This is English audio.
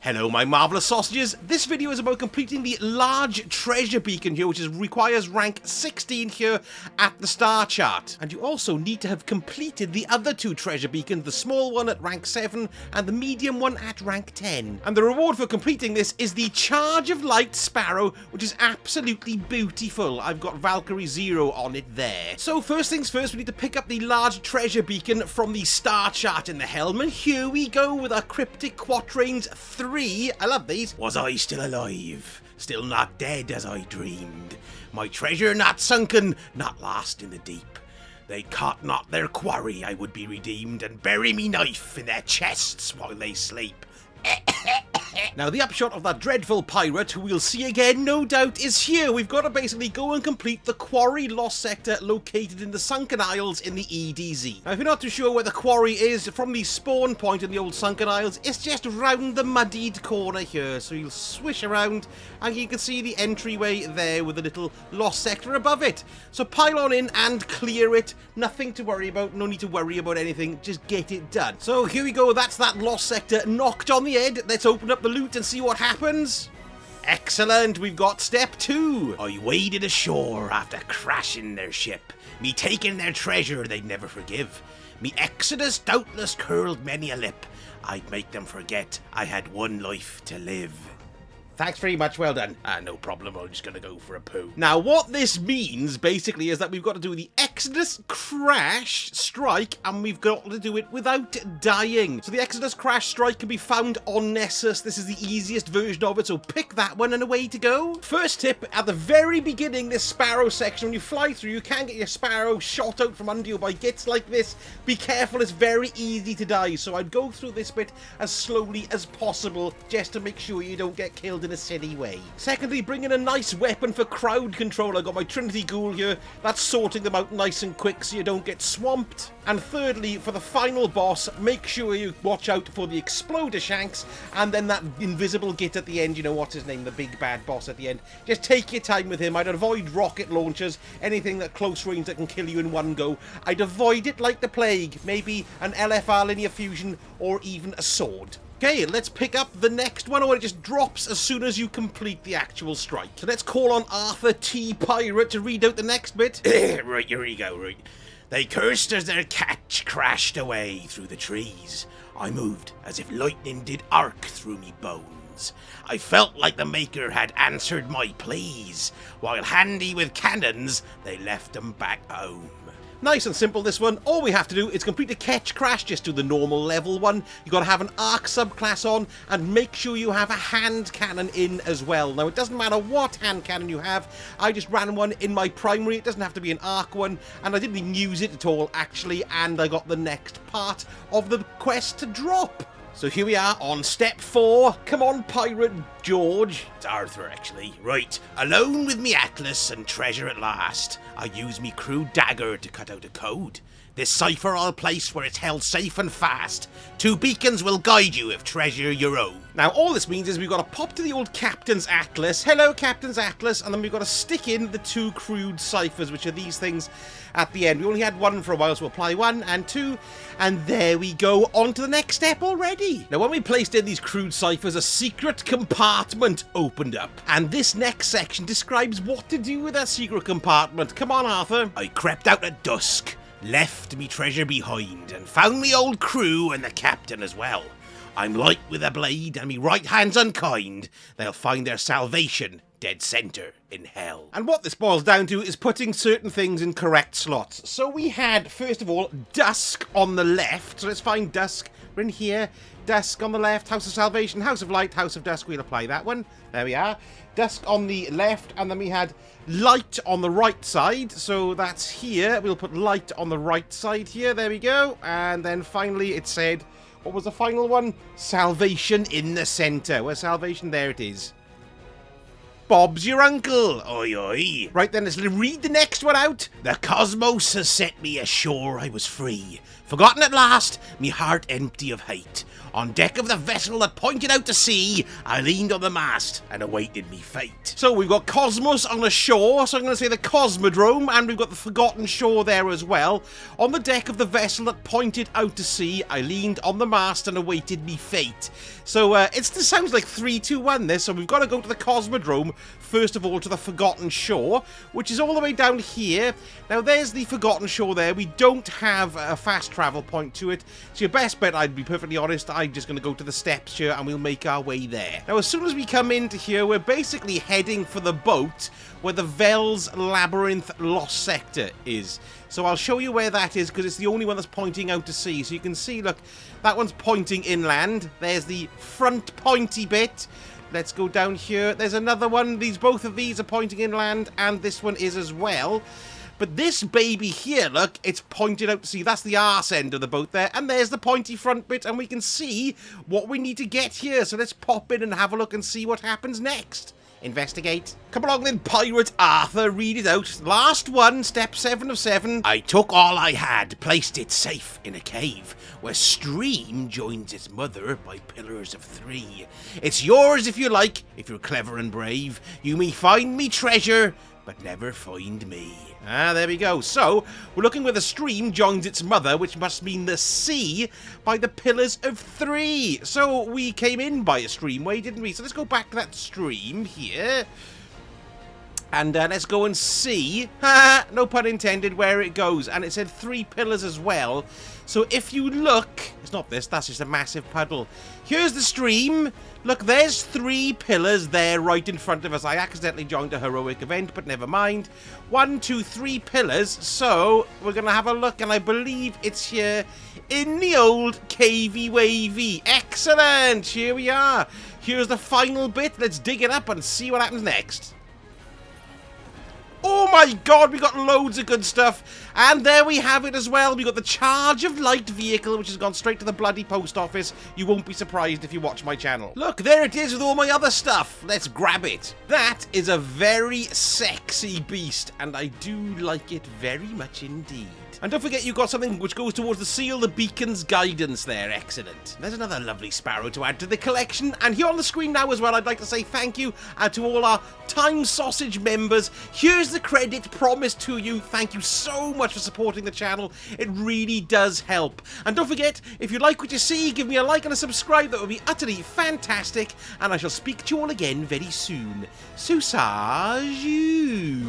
Hello my marvellous sausages, this video is about completing the large treasure beacon here, which requires rank 16 here at the star chart. And you also need to have completed the other two treasure beacons, the small one at rank 7 and the medium one at rank 10. And the reward for completing this is the Charge of Light Sparrow, which is absolutely beautiful. I've got Valkyrie 0 on it there. So first things first, we need to pick up the large treasure beacon from the star chart in the helm, and here we go with our Cryptic Quatrains 3. I love these. Was I still alive? Still not dead as I dreamed. My treasure not sunken, not lost in the deep. They caught not their quarry, I would be redeemed, and bury me knife in their chests while they sleep. Now, the upshot of that dreadful pirate, who we'll see again, no doubt, is here. We've got to basically go and complete the quarry lost sector located in the Sunken Isles in the EDZ. Now, if you're not too sure where the quarry is, from the spawn point in the old Sunken Isles, it's just round the muddied corner here. So you'll swish around, and you can see the entryway there with a little lost sector above it. So pile on in and clear it. Nothing to worry about, no need to worry about anything, just get it done. So here we go, that's that lost sector knocked on the head. Let's open up the loot and see what happens. Excellent, we've got step 2. I waded ashore after crashing their ship, me taking their treasure they'd never forgive. Me exodus doubtless curled many a lip, I'd make them forget I had one life to live. Thanks very much, well done. No problem, I'm just gonna go for a poo. Now, what this means, basically, is that we've got to do the Exodus Crash Strike, and we've got to do it without dying. So the Exodus Crash Strike can be found on Nessus. This is the easiest version of it, so pick that one and away to go. First tip, at the very beginning, this sparrow section, when you fly through, you can get your sparrow shot out from under you by gits like this. Be careful, it's very easy to die, so I'd go through this bit as slowly as possible, just to make sure you don't get killed in a silly way. Secondly, bring in a nice weapon for crowd control. I got my Trinity Ghoul here. That's sorting them out nice and quick so you don't get swamped. And thirdly, for the final boss, make sure you watch out for the Exploder Shanks and then that invisible git at the end. You know, what's his name? The big bad boss at the end. Just take your time with him. I'd avoid rocket launchers, anything at close range that can kill you in one go. I'd avoid it like the plague. Maybe an LFR linear fusion or even a sword. Okay, let's pick up the next one, or it just drops as soon as you complete the actual strike. So let's call on Arthur T. Pirate to read out the next bit. Right, here we go, right. They cursed as their catch crashed away through the trees. I moved as if lightning did arc through me bones. I felt like the Maker had answered my pleas. While handy with cannons, they left them back home. Nice and simple, this one. All we have to do is complete a catch crash, just do the normal level one. You got to have an arc subclass on and make sure you have a hand cannon in as well. Now, it doesn't matter what hand cannon you have. I just ran one in my primary. It doesn't have to be an arc one, and I didn't even use it at all, actually, and I got the next part of the quest to drop. So here we are on step 4. Come on, Pirate George. It's Arthur, actually. Right. Alone with me Atlas and treasure at last, I use me crude dagger to cut out a code. This cipher I'll place where it's held safe and fast. 2 beacons will guide you if treasure your own. Now, all this means is we've got to pop to the old Captain's Atlas. Hello, Captain's Atlas. And then we've got to stick in the 2 crude ciphers, which are these things at the end. We only had 1 for a while, so we'll apply 1 and 2. And there we go, on to the next step already. Now, when we placed in these crude ciphers, a secret compartment opened up. And this next section describes what to do with that secret compartment. Come on, Arthur. I crept out at dusk, left me treasure behind, and found me old crew and the captain as well. I'm light with a blade, and me right hand's unkind. They'll find their salvation dead center in hell. And what this boils down to is putting certain things in correct slots. So we had, first of all, dusk on the left. So let's find dusk. We're in here. Dusk on the left, House of Salvation, House of Light, House of Dusk. We'll apply that one. There we are. Dusk on the left, and then we had light on the right side. So that's here. We'll put light on the right side here. There we go. And then finally it said, what was the final one? Salvation in the center. Where's salvation? There it is. Bob's your uncle. Oi, oi. Right then, let's read the next one out. The cosmos has set me ashore, I was free. Forgotten at last, me heart empty of hate. On deck of the vessel that pointed out to sea, I leaned on the mast and awaited me fate. So we've got Cosmos on the shore, so I'm going to say the Cosmodrome, and we've got the Forgotten Shore there as well. On the deck of the vessel that pointed out to sea, I leaned on the mast and awaited me fate. So this sounds like 3, 2, 1 this, so we've got to go to the Cosmodrome, first of all to the Forgotten Shore, which is all the way down here. Now there's the Forgotten Shore there. We don't have a fast travel point to it, so your best bet, I'd be perfectly honest, I'm just going to go to the steps here and we'll make our way there. Now as soon as we come into here, we're basically heading for the boat where the Vel's Labyrinth Lost Sector is. So I'll show you where that is because it's the only one that's pointing out to sea. So you can see, look, that one's pointing inland. There's the front pointy bit. Let's go down here. There's another one. Both of these are pointing inland, and this one is as well. But this baby here, look, it's pointed out to sea. That's the arse end of the boat there. And there's the pointy front bit, and we can see what we need to get here. So let's pop in and have a look and see what happens next. Investigate. Come along then, Pirate Arthur, read it out. Last one, step 7 of 7. I took all I had, placed it safe in a cave, where stream joins its mother by pillars of 3. It's yours if you like, if you're clever and brave. You may find me treasure, but never find me. Ah, there we go. So, we're looking where the stream joins its mother, which must mean the sea, by the pillars of 3. So, we came in by a streamway, didn't we? So, let's go back to that stream here. And let's go and see, no pun intended, where it goes. And it said 3 pillars as well. So if you look, it's not this, that's just a massive puddle. Here's the stream. Look, there's 3 pillars there right in front of us. I accidentally joined a heroic event, but never mind. 1, 2, 3 pillars. So we're going to have a look, and I believe it's here in the old cavey wavy. Excellent. Here we are. Here's the final bit. Let's dig it up and see what happens next. Oh my god, we got loads of good stuff. And there we have it as well. We got the Charge of Light vehicle, which has gone straight to the bloody post office. You won't be surprised if you watch my channel. Look, there it is with all my other stuff. Let's grab it. That is a very sexy beast, and I do like it very much indeed. And don't forget, you've got something which goes towards the seal, the beacon's guidance there. Excellent. There's another lovely sparrow to add to the collection. And here on the screen now as well, I'd like to say thank you to all our Time Sausage members. Here's the credit promised to you. Thank you so much for supporting the channel. It really does help. And don't forget, if you like what you see, give me a like and a subscribe. That would be utterly fantastic. And I shall speak to you all again very soon. So, Sajut.